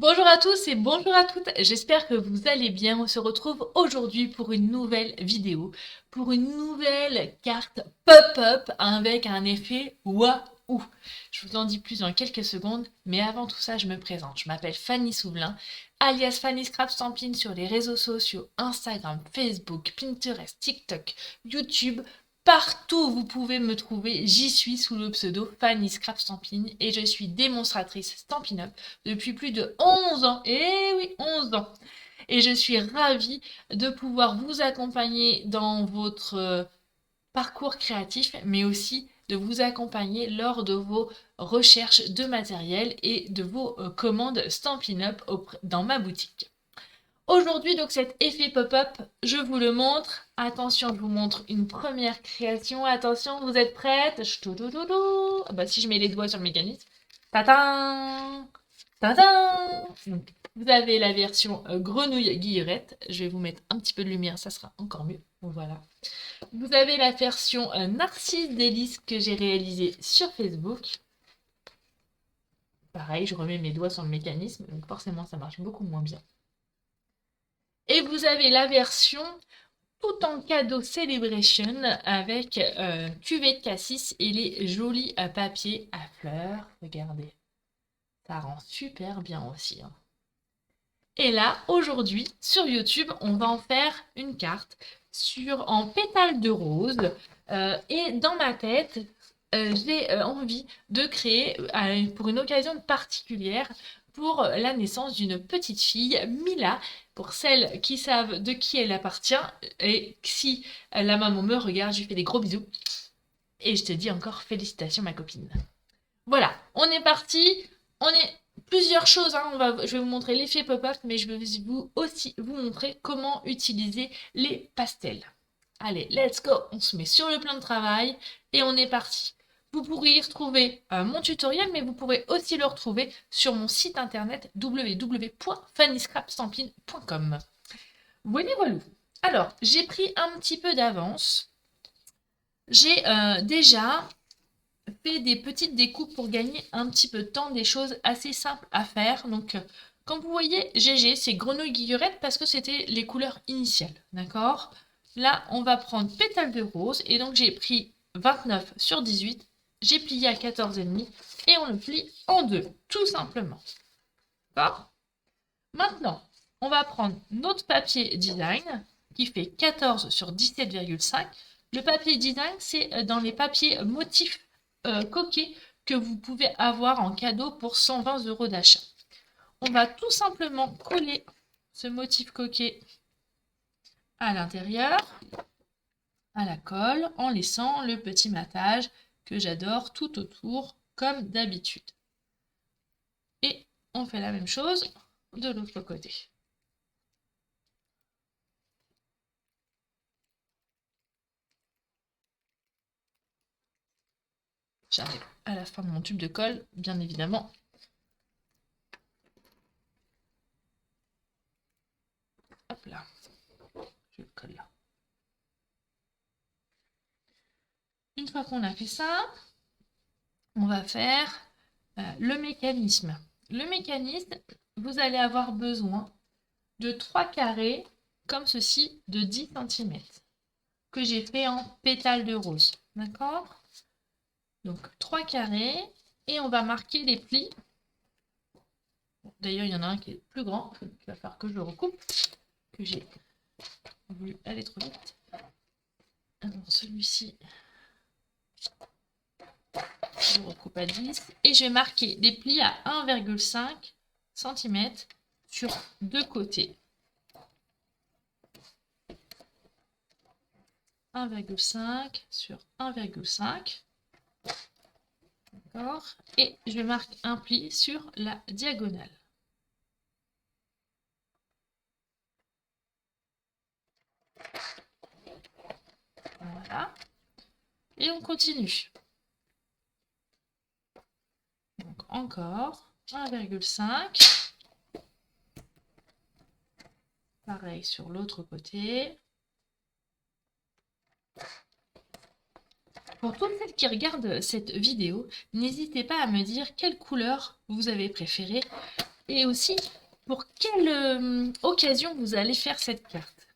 Bonjour à tous et bonjour à toutes, j'espère que vous allez bien. On se retrouve aujourd'hui pour une nouvelle vidéo, pour une nouvelle carte pop-up avec un effet waouh. Je vous en dis plus dans quelques secondes, mais avant tout ça, je me présente. Je m'appelle Fanny Souvelin, alias Fanny Scrap Stampin sur les réseaux sociaux Instagram, Facebook, Pinterest, TikTok, YouTube. Partout où vous pouvez me trouver, j'y suis sous le pseudo Fanny Scrap Stampin et je suis démonstratrice Stampin' Up depuis plus de 11 ans. Eh oui, 11 ans. Et je suis ravie de pouvoir vous accompagner dans votre parcours créatif, mais aussi de vous accompagner lors de vos recherches de matériel et de vos commandes Stampin' Up dans ma boutique. Aujourd'hui, donc cet effet pop-up, je vous le montre. Attention, je vous montre une première création. Attention, vous êtes prêtes? Ah bah, si je mets les doigts sur le mécanisme. Tadam! Tadam! Donc, vous avez la version grenouille guillerette. Je vais vous mettre un petit peu de lumière, ça sera encore mieux. Voilà. Vous avez la version Narcisse délice que j'ai réalisée sur Facebook. Pareil, je remets mes doigts sur le mécanisme, donc forcément ça marche beaucoup moins bien. Et vous avez la version tout en cadeau Celebration avec cuvette cassis et les jolis papiers à fleurs. Regardez, ça rend super bien aussi, hein. Et là, aujourd'hui, sur YouTube, on va en faire une carte en pétales de rose. Et dans ma tête, j'ai envie de créer, pour une occasion particulière, pour la naissance d'une petite fille, Mila, pour celles qui savent de qui elle appartient. Et si la maman me regarde, je lui fais des gros bisous. Et je te dis encore félicitations, ma copine. Voilà, on est parti. On est plusieurs choses, hein. Je vais vous montrer l'effet pop-up, mais je vais aussi vous montrer comment utiliser les pastels. Allez, let's go. On se met sur le plan de travail et on est parti. Vous pourrez y retrouver mon tutoriel, mais vous pourrez aussi le retrouver sur mon site internet www.fannyscrapstampin.com. Voilà, voilà. Alors, j'ai pris un petit peu d'avance. J'ai déjà fait des petites découpes pour gagner un petit peu de temps, des choses assez simples à faire. Donc, comme vous voyez, GG, c'est grenouille guillerette parce que c'était les couleurs initiales, d'accord? Là, on va prendre pétale de rose, et donc j'ai pris 29 sur 18, j'ai plié à 14,5 et on le plie en deux, tout simplement. D'accord? Maintenant, on va prendre notre papier design qui fait 14 sur 17,5. Le papier design, c'est dans les papiers motifs coquets que vous pouvez avoir en cadeau pour 120 € d'achat. On va tout simplement coller ce motif coquet à l'intérieur, à la colle, en laissant le petit matage que j'adore tout autour, comme d'habitude. Et on fait la même chose de l'autre côté. J'arrive à la fin de mon tube de colle, bien évidemment. Hop là, je le colle là. Une fois qu'on a fait ça, on va faire le mécanisme. Le mécanisme, vous allez avoir besoin de 3 carrés comme ceci de 10 cm que j'ai fait en pétales de rose. D'accord? Donc 3 carrés et on va marquer les plis. D'ailleurs, il y en a un qui est plus grand, il va falloir que je le recoupe, que j'ai voulu aller trop vite. Alors celui-ci, je recoupe à 10 et je vais marquer des plis à 1,5 cm sur deux côtés. 1,5 sur 1,5. D'accord. Et je marque un pli sur la diagonale. Voilà. Et on continue. Donc encore 1,5. Pareil sur l'autre côté. Pour toutes celles qui regardent cette vidéo, n'hésitez pas à me dire quelle couleur vous avez préférée. Et aussi, pour quelle occasion vous allez faire cette carte.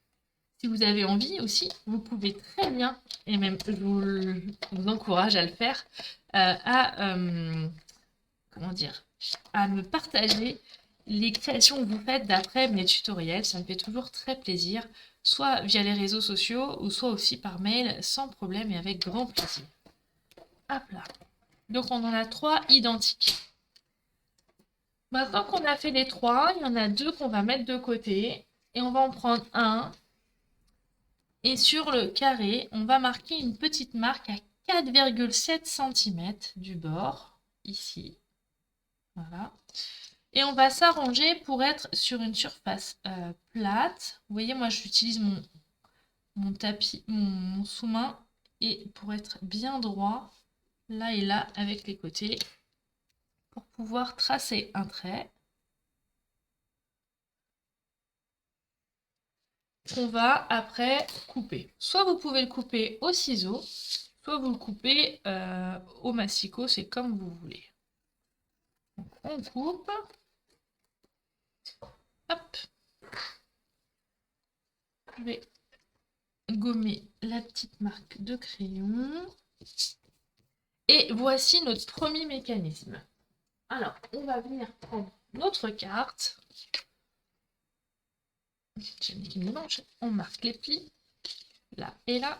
Si vous avez envie aussi, vous pouvez très bien, et même je vous encourage à le faire, comment dire, à me partager les créations que vous faites d'après mes tutoriels. Ça me fait toujours très plaisir, soit via les réseaux sociaux ou soit aussi par mail, sans problème et avec grand plaisir. Hop là. Donc on en a 3 identiques. Maintenant qu'on a fait les 3, il y en a 2 qu'on va mettre de côté. Et on va en prendre un. Et sur le carré, on va marquer une petite marque à 4,7 cm du bord, ici. Voilà. Et on va s'arranger pour être sur une surface plate. Vous voyez, moi j'utilise mon tapis, mon sous-main, et pour être bien droit, là et là, avec les côtés, pour pouvoir tracer un trait. On va après couper. Soit vous pouvez le couper au ciseau, soit vous le coupez au massicot, c'est comme vous voulez. Donc on coupe. Hop. Je vais gommer la petite marque de crayon. Et voici notre premier mécanisme. Alors, on va venir prendre notre carte. J'ai mis une manche. On marque les plis, là et là.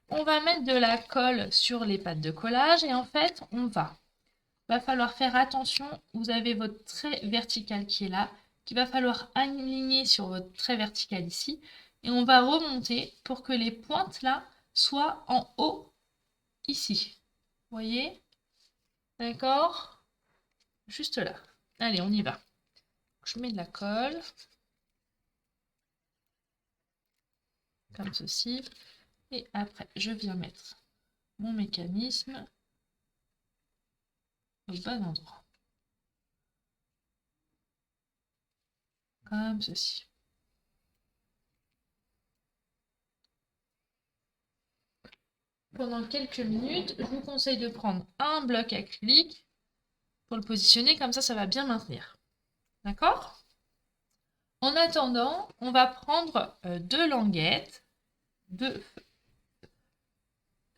On va mettre de la colle sur les pattes de collage et en fait, va falloir faire attention. Vous avez votre trait vertical qui est là, qu'il va falloir aligner sur votre trait vertical ici. Et on va remonter pour que les pointes là soient en haut ici. Vous voyez? D'accord? Juste là. Allez, on y va. Je mets de la colle. Comme ceci. Et après, je viens mettre mon mécanisme au bon endroit. Comme ceci. Pendant quelques minutes, je vous conseille de prendre un bloc acrylique pour le positionner, comme ça va bien maintenir. D'accord? En attendant, on va prendre 2 languettes de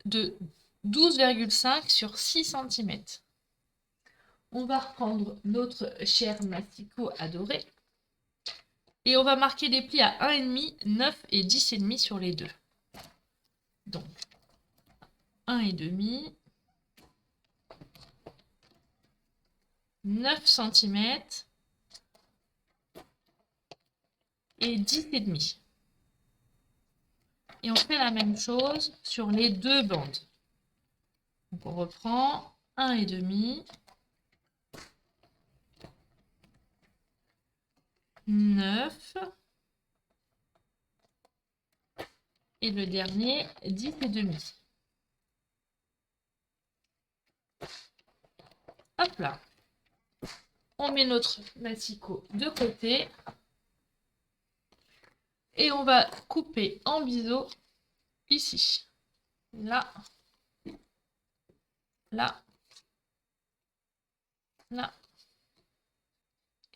12,5 sur 6 cm. On va reprendre notre cher massicot adoré et on va marquer des plis à 1,5, 9 et 10,5 sur les deux. Donc 1,5, 9 cm et 10,5. Et on fait la même chose sur les deux bandes. Donc on reprend 1,5, 9 et le dernier 10,5. Hop là. On met notre massicot de côté et on va couper en biseau ici. Là, là, là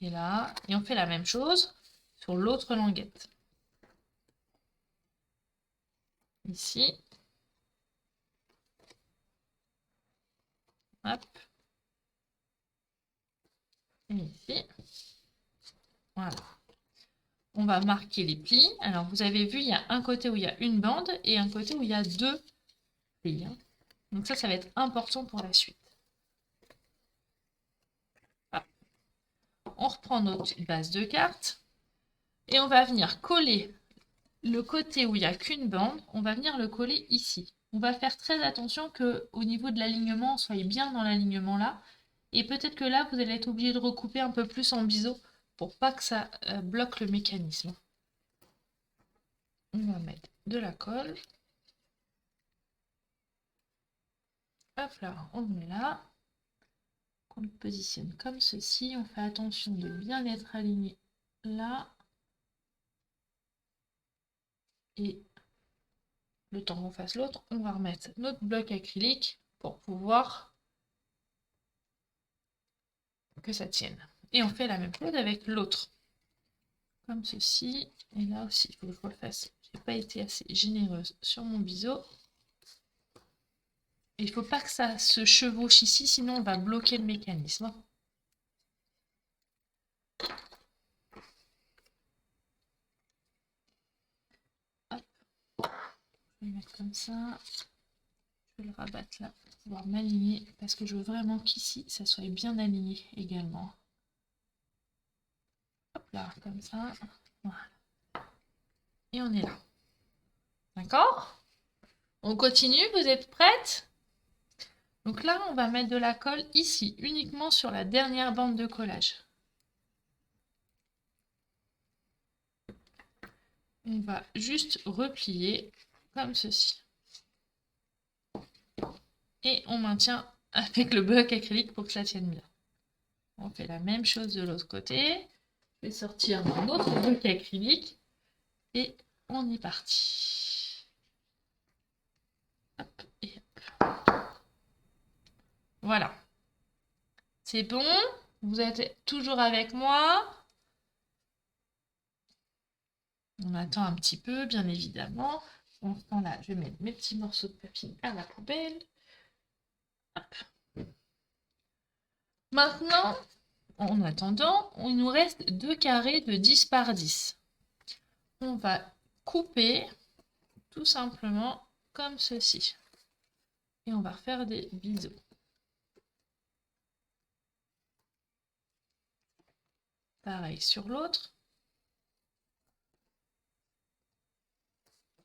et là. Et on fait la même chose sur l'autre languette. Ici. Hop. Et ici. Voilà. On va marquer les plis. Alors, vous avez vu, il y a un côté où il y a une bande et un côté où il y a 2 plis. Donc ça va être important pour la suite. Voilà. On reprend notre base de carte et on va venir coller le côté où il n'y a qu'une bande. On va venir le coller ici. On va faire très attention qu'au niveau de l'alignement, on soit bien dans l'alignement là. Et peut-être que là, vous allez être obligé de recouper un peu plus en biseau pour pas que ça bloque le mécanisme. On va mettre de la colle. Hop là, on le met là. On le positionne comme ceci. On fait attention de bien être aligné là. Et le temps qu'on fasse l'autre, on va remettre notre bloc acrylique pour pouvoir que ça tienne. Et on fait la même chose avec l'autre. Comme ceci. Et là aussi, il faut que je refasse. J'ai pas été assez généreuse sur mon biseau. Il ne faut pas que ça se chevauche ici, sinon on va bloquer le mécanisme. Hop. Je vais le mettre comme ça. Je vais le rabattre là pour pouvoir m'aligner parce que je veux vraiment qu'ici ça soit bien aligné également. Hop là, comme ça. Voilà. Et on est là. D'accord? On continue, vous êtes prêtes? Donc là, on va mettre de la colle ici, uniquement sur la dernière bande de collage. On va juste replier comme ceci. Et on maintient avec le bloc acrylique pour que ça tienne bien. On fait la même chose de l'autre côté. Je vais sortir mon autre bloc acrylique et on est parti. Hop et hop. Voilà. C'est bon. Vous êtes toujours avec moi. On attend un petit peu, bien évidemment. En ce temps-là, je vais mettre mes petits morceaux de papier à la poubelle. Hop. Maintenant, en attendant, il nous reste 2 carrés de 10 par 10. On va couper tout simplement comme ceci. Et on va faire des biseaux. Pareil sur l'autre.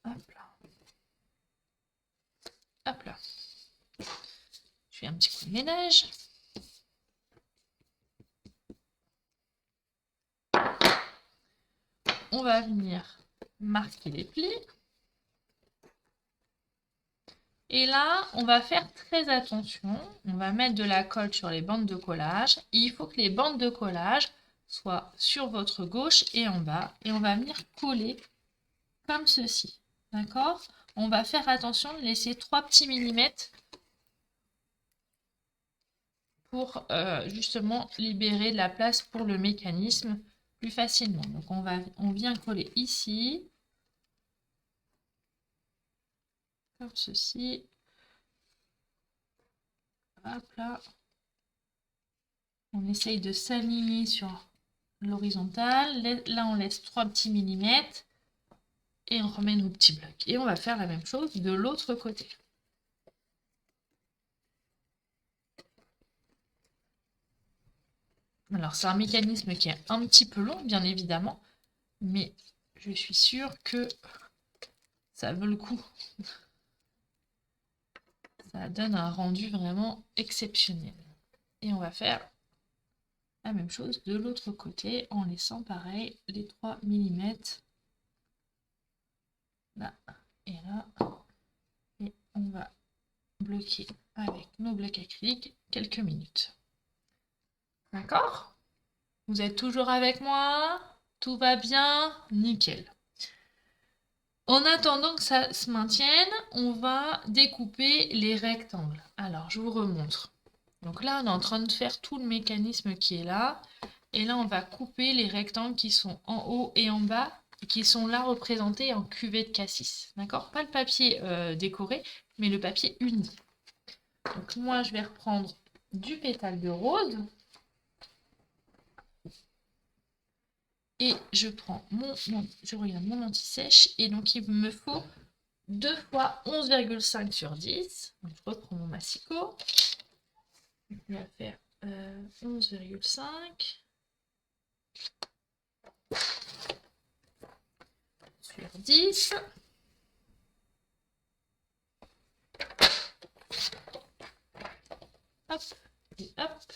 Hop là. Hop là. Je fais un petit coup de ménage. On va venir marquer les plis. Et là, on va faire très attention. On va mettre de la colle sur les bandes de collage. Et il faut que les bandes de collage soient sur votre gauche et en bas. Et on va venir coller comme ceci. D'accord? On va faire attention de laisser 3 petits millimètres pour justement libérer de la place pour le mécanisme plus facilement. Donc on vient coller ici. Comme ceci. Hop là. On essaye de s'aligner sur l'horizontale. Là, on laisse 3 petits millimètres. Et on remet nos petits blocs. Et on va faire la même chose de l'autre côté. Alors, c'est un mécanisme qui est un petit peu long, bien évidemment. Mais je suis sûre que ça vaut le coup. Ça donne un rendu vraiment exceptionnel. Et on va faire la même chose de l'autre côté en laissant pareil les 3 millimètres là et là. Et on va bloquer avec nos blocs acryliques quelques minutes. D'accord? Vous êtes toujours avec moi? Tout va bien? Nickel. En attendant que ça se maintienne, on va découper les rectangles. Alors, je vous remontre. Donc là, on est en train de faire tout le mécanisme qui est là. Et là, on va couper les rectangles qui sont en haut et en bas, et qui sont là représentés en cuvée de cassis. D'accord? Pas le papier décoré, mais le papier uni. Donc moi, je vais reprendre du pétale de rose. Et je prends je regarde mon anti-sèche. Et donc, il me faut 2 fois 11,5 sur 10. Donc, je reprends mon massicot. On va faire 11,5 sur 10. Hop et hop.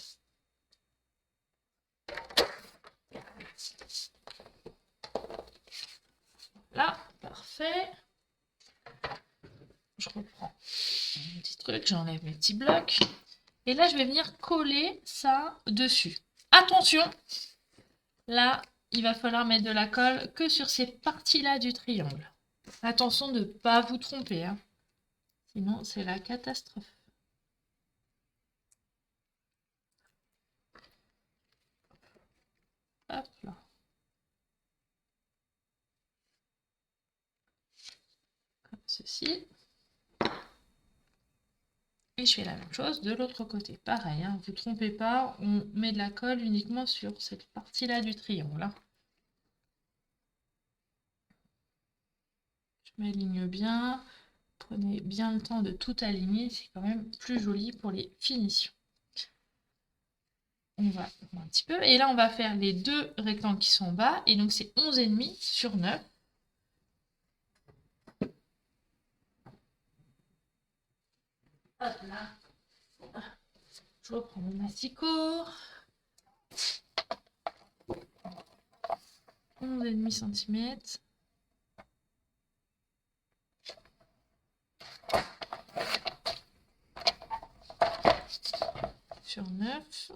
Là, parfait. Je reprends mon petit truc, j'enlève mes petits blocs. Et là, je vais venir coller ça dessus. Attention, là, il va falloir mettre de la colle que sur ces parties-là du triangle. Attention de ne pas vous tromper, hein. Sinon, c'est la catastrophe. Hop là. Comme ceci. Et je fais la même chose de l'autre côté. Pareil, hein, vous ne trompez pas, on met de la colle uniquement sur cette partie-là du triangle. Hein. Je m'aligne bien. Prenez bien le temps de tout aligner, c'est quand même plus joli pour les finitions. On va un petit peu, et là on va faire les deux rectangles qui sont en bas, et donc c'est 11,5 sur 9. Hop là. Je reprends mon masticot. 11,5 cm. Sur 9.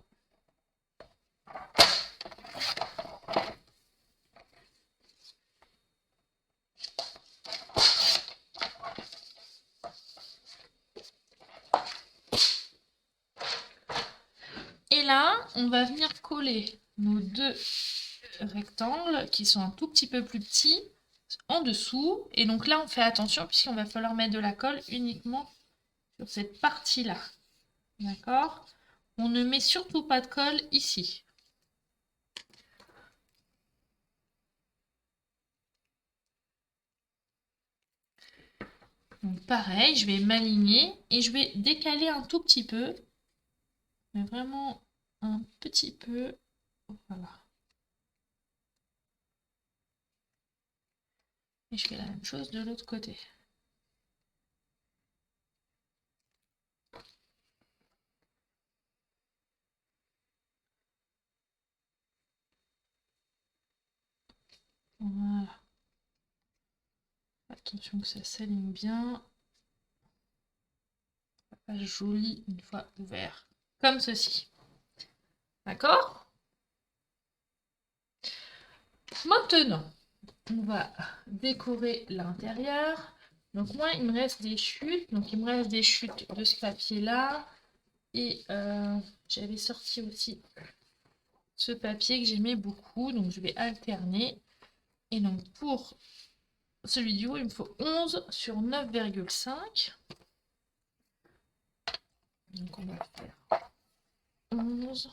Et là, on va venir coller nos deux rectangles qui sont un tout petit peu plus petits en dessous. Et donc là, on fait attention puisqu'on va falloir mettre de la colle uniquement sur cette partie-là. D'accord? On ne met surtout pas de colle ici. Donc pareil, je vais m'aligner et je vais décaler un tout petit peu. Mais vraiment un petit peu. Voilà. Et je fais la même chose de l'autre côté. Voilà. Attention que ça s'aligne bien. Pas joli une fois ouvert. Comme ceci. D'accord? Maintenant, on va décorer l'intérieur. Donc moi, il me reste des chutes. Donc il me reste des chutes de ce papier-là. Et j'avais sorti aussi ce papier que j'aimais beaucoup. Donc je vais alterner. Et donc pour celui du haut, il me faut 11 sur 9,5. Donc on va faire 11.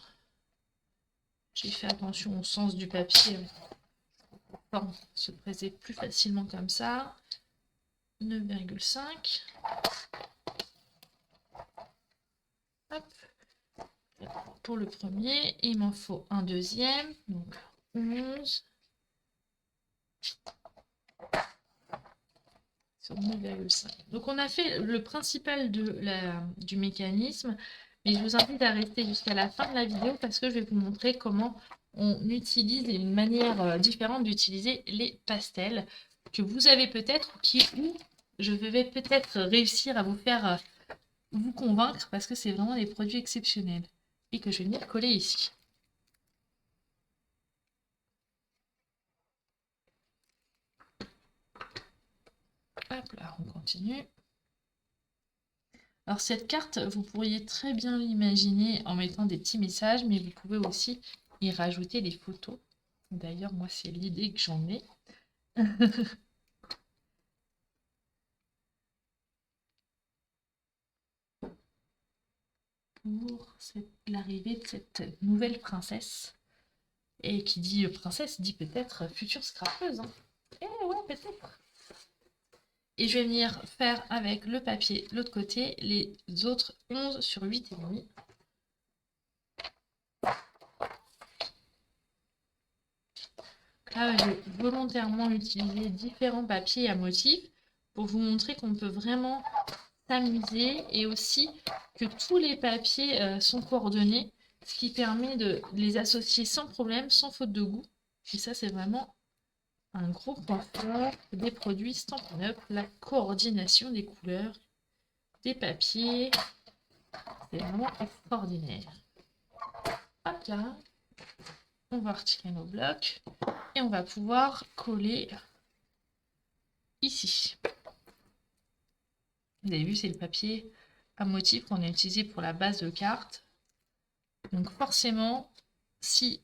J'ai fait attention au sens du papier. La forme se présente plus facilement comme ça. 9,5. Hop. Pour le premier, il m'en faut un deuxième. Donc 11 sur 9,5. Donc on a fait le principal du mécanisme. Mais je vous invite à rester jusqu'à la fin de la vidéo parce que je vais vous montrer comment on utilise et une manière différente d'utiliser les pastels que vous avez peut-être ou je vais peut-être réussir à vous faire vous convaincre parce que c'est vraiment des produits exceptionnels et que je vais venir coller ici. Hop là, on continue. Alors cette carte, vous pourriez très bien l'imaginer en mettant des petits messages, mais vous pouvez aussi y rajouter des photos. D'ailleurs, moi, c'est l'idée que j'en ai. Pour l'arrivée de cette nouvelle princesse. Et qui dit princesse, dit peut-être future scrapeuse. Hein. Eh ouais, peut-être. Et je vais venir faire avec le papier de l'autre côté les autres 11 sur 8,5. Là, j'ai volontairement utilisé différents papiers à motifs pour vous montrer qu'on peut vraiment s'amuser et aussi que tous les papiers sont coordonnés, ce qui permet de les associer sans problème, sans faute de goût. Et ça, c'est vraiment un gros point fort des produits Stampin' Up, la coordination des couleurs, des papiers. C'est vraiment extraordinaire. Hop là, on va retirer nos blocs et on va pouvoir coller ici. Vous avez vu, c'est le papier à motif qu'on a utilisé pour la base de carte. Donc forcément, si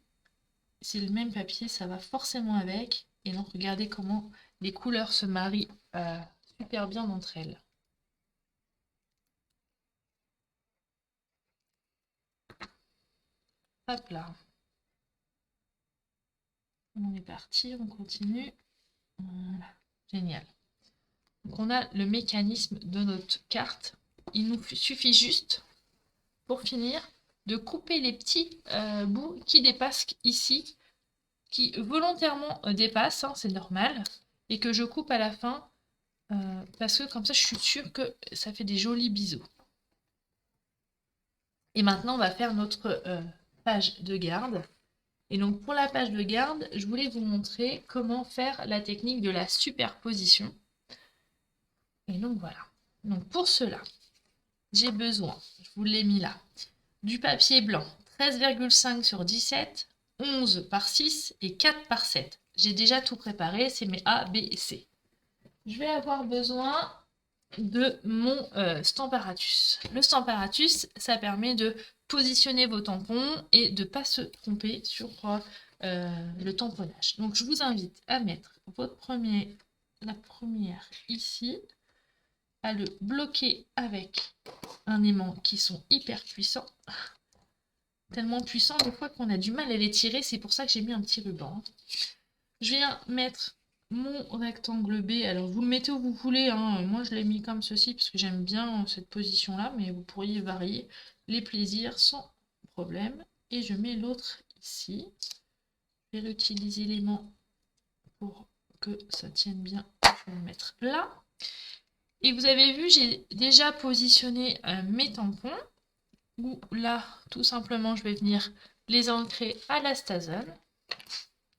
c'est le même papier, ça va forcément avec. Et donc, regardez comment les couleurs se marient super bien entre elles. Hop là. On est parti, on continue. Voilà. Génial. Donc, on a le mécanisme de notre carte. Il nous suffit juste, pour finir, de couper les petits bouts qui dépassent ici, qui volontairement dépassent, hein, c'est normal, et que je coupe à la fin, parce que comme ça, je suis sûre que ça fait des jolis biseaux. Et maintenant, on va faire notre page de garde. Et donc, pour la page de garde, je voulais vous montrer comment faire la technique de la superposition. Et donc, voilà. Donc, pour cela, j'ai besoin, je vous l'ai mis là, du papier blanc 13,5 sur 17, 11 par 6 et 4 par 7. J'ai déjà tout préparé, c'est mes A, B et C. Je vais avoir besoin de mon Stamparatus. Le Stamparatus, ça permet de positionner vos tampons et de ne pas se tromper sur le tamponnage. Donc je vous invite à mettre la première ici, à le bloquer avec un aimant qui sont hyper puissants. Tellement puissants des fois qu'on a du mal à les tirer, c'est pour ça que j'ai mis un petit ruban. Je viens mettre mon rectangle B, alors vous le mettez où vous voulez, hein. Moi je l'ai mis comme ceci parce que j'aime bien cette position là, mais vous pourriez varier les plaisirs sans problème. Et je mets l'autre ici. Je vais réutiliser l'aimant pour que ça tienne bien. Je vais le mettre là. Et vous avez vu, j'ai déjà positionné mes tampons, où là, tout simplement, je vais venir les ancrer à la Stason.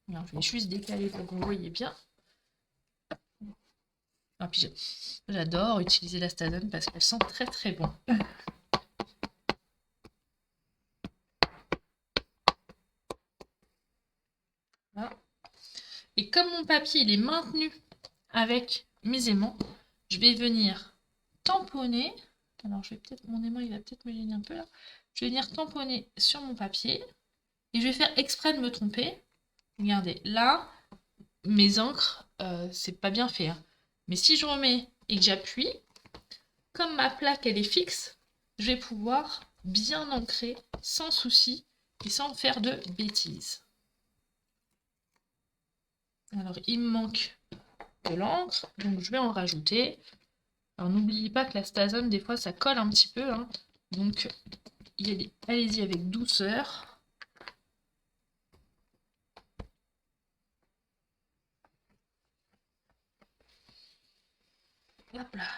Alors, je vais juste décaler pour que vous voyez bien. Ah, puis j'adore utiliser la Stason parce qu'elle sent très très bon. Voilà. Et comme mon papier il est maintenu avec mes aimants, je vais venir tamponner. Alors je vais peut-être, mon aimant il va peut-être me gêner un peu là. Je vais venir tamponner sur mon papier et je vais faire exprès de me tromper. Regardez, là, mes encres, c'est pas bien fait, hein. Mais si je remets et que j'appuie, comme ma plaque elle est fixe, je vais pouvoir bien ancrer sans souci et sans faire de bêtises. Alors il me manque de l'encre, donc je vais en rajouter. Alors n'oubliez pas que la Stason des fois ça colle un petit peu, hein. Donc allez-y avec douceur. Hop là.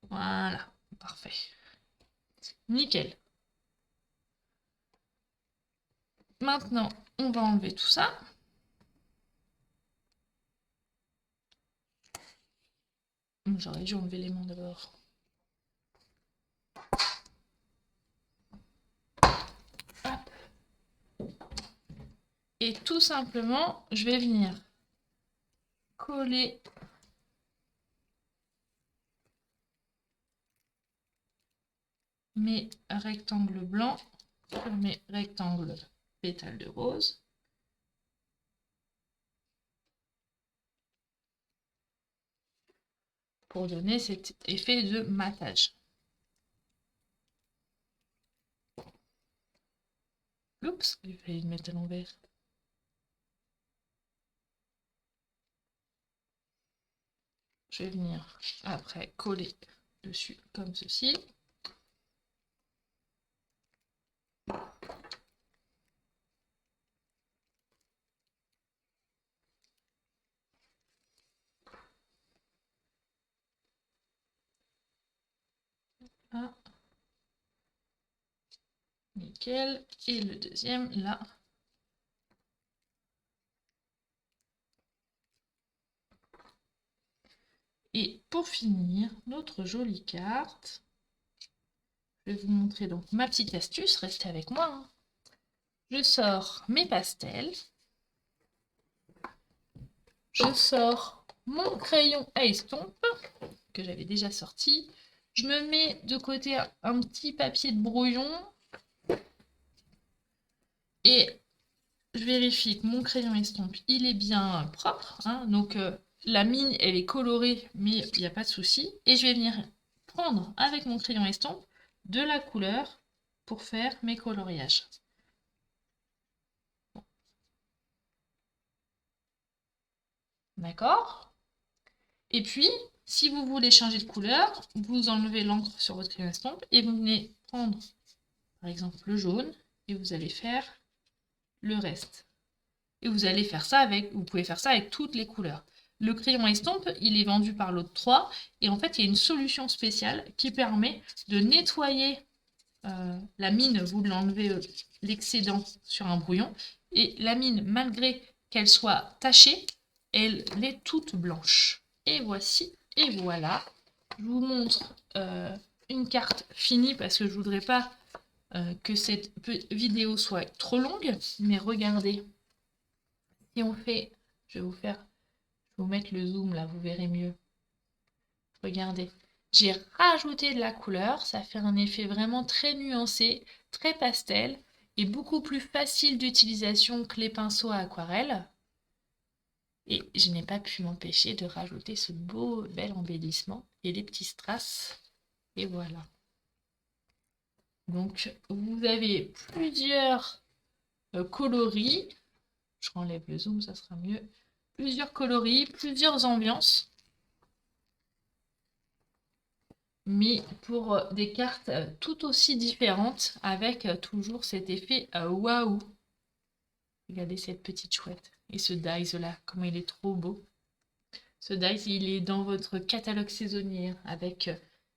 Voilà, parfait. Nickel. Maintenant, on va enlever tout ça. J'aurais dû enlever les mains d'abord. Et tout simplement, je vais venir coller mes rectangles blancs sur mes rectangles pétales de rose. Pour donner cet effet de matage. Oups, j'ai failli le mettre à l'envers. Je vais venir après coller dessus comme ceci. Ah. Nickel. Et le deuxième là. Et pour finir, notre jolie carte. Je vais vous montrer donc ma petite astuce. Restez avec moi, hein. Je sors mes pastels. Je sors mon crayon à estompe que j'avais déjà sorti. Je me mets de côté un petit papier de brouillon et je vérifie que mon crayon estompe, il est bien propre. Hein. Donc, la mine, elle est colorée, mais il n'y a pas de souci. Et je vais venir prendre avec mon crayon estompe de la couleur pour faire mes coloriages. D'accord? Et puis, si vous voulez changer de couleur, vous enlevez l'encre sur votre crayon estompe et vous venez prendre, par exemple, le jaune et vous allez faire le reste. Et vous allez faire ça avec, vous pouvez faire ça avec toutes les couleurs. Le crayon estompe, il est vendu par l'autre 3 et en fait, il y a une solution spéciale qui permet de nettoyer la mine, vous l'enlevez l'excédent sur un brouillon et la mine, malgré qu'elle soit tachée, elle est toute blanche. Et voici, et voilà. Je vous montre une carte finie parce que je ne voudrais pas que cette vidéo soit trop longue. Mais regardez, si on fait, je vais vous mettre le zoom là, vous verrez mieux. Regardez, j'ai rajouté de la couleur, ça fait un effet vraiment très nuancé, très pastel et beaucoup plus facile d'utilisation que les pinceaux à aquarelle. Et je n'ai pas pu m'empêcher de rajouter ce beau, bel embellissement et les petits strass. Et voilà. Donc, vous avez plusieurs coloris. Je renlève le zoom, ça sera mieux. Plusieurs coloris, plusieurs ambiances. Mais pour des cartes tout aussi différentes, avec toujours cet effet waouh. Regardez cette petite chouette. Et ce dice là, comment il est trop beau. Ce dice, il est dans votre catalogue saisonnier. Avec,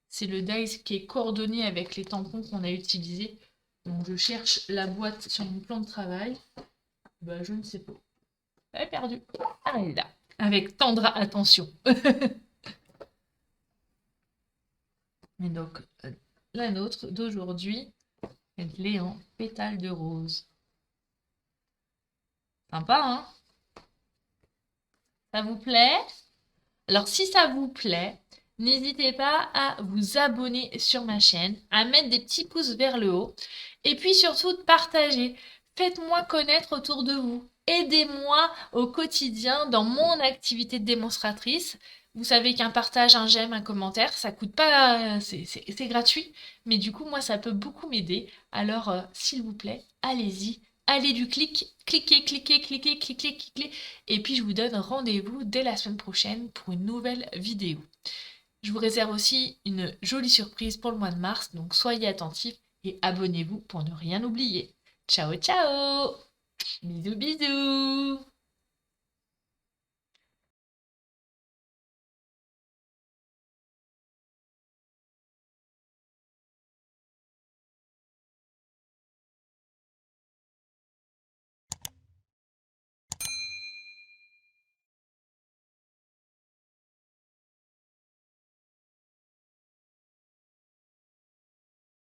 c'est le dice qui est coordonné avec les tampons qu'on a utilisés. Donc je cherche la boîte sur mon plan de travail. Ben, je ne sais pas. Elle est perdue. Ah, elle est là. Avec tendre attention. Et donc, la nôtre d'aujourd'hui, elle est en pétales de rose. Sympa, hein? Ça vous plaît? Alors, si ça vous plaît, n'hésitez pas à vous abonner sur ma chaîne, à mettre des petits pouces vers le haut, et puis surtout de partager. Faites-moi connaître autour de vous. Aidez-moi au quotidien dans mon activité de démonstratrice. Vous savez qu'un partage, un j'aime, un commentaire, ça coûte pas, c'est gratuit, mais du coup, moi, ça peut beaucoup m'aider. Alors, s'il vous plaît, allez-y, allez du cliquez, cliquez, et puis je vous donne rendez-vous dès la semaine prochaine pour une nouvelle vidéo. Je vous réserve aussi une jolie surprise pour le mois de mars, donc soyez attentifs et abonnez-vous pour ne rien oublier. Ciao ciao! Bisous bisous!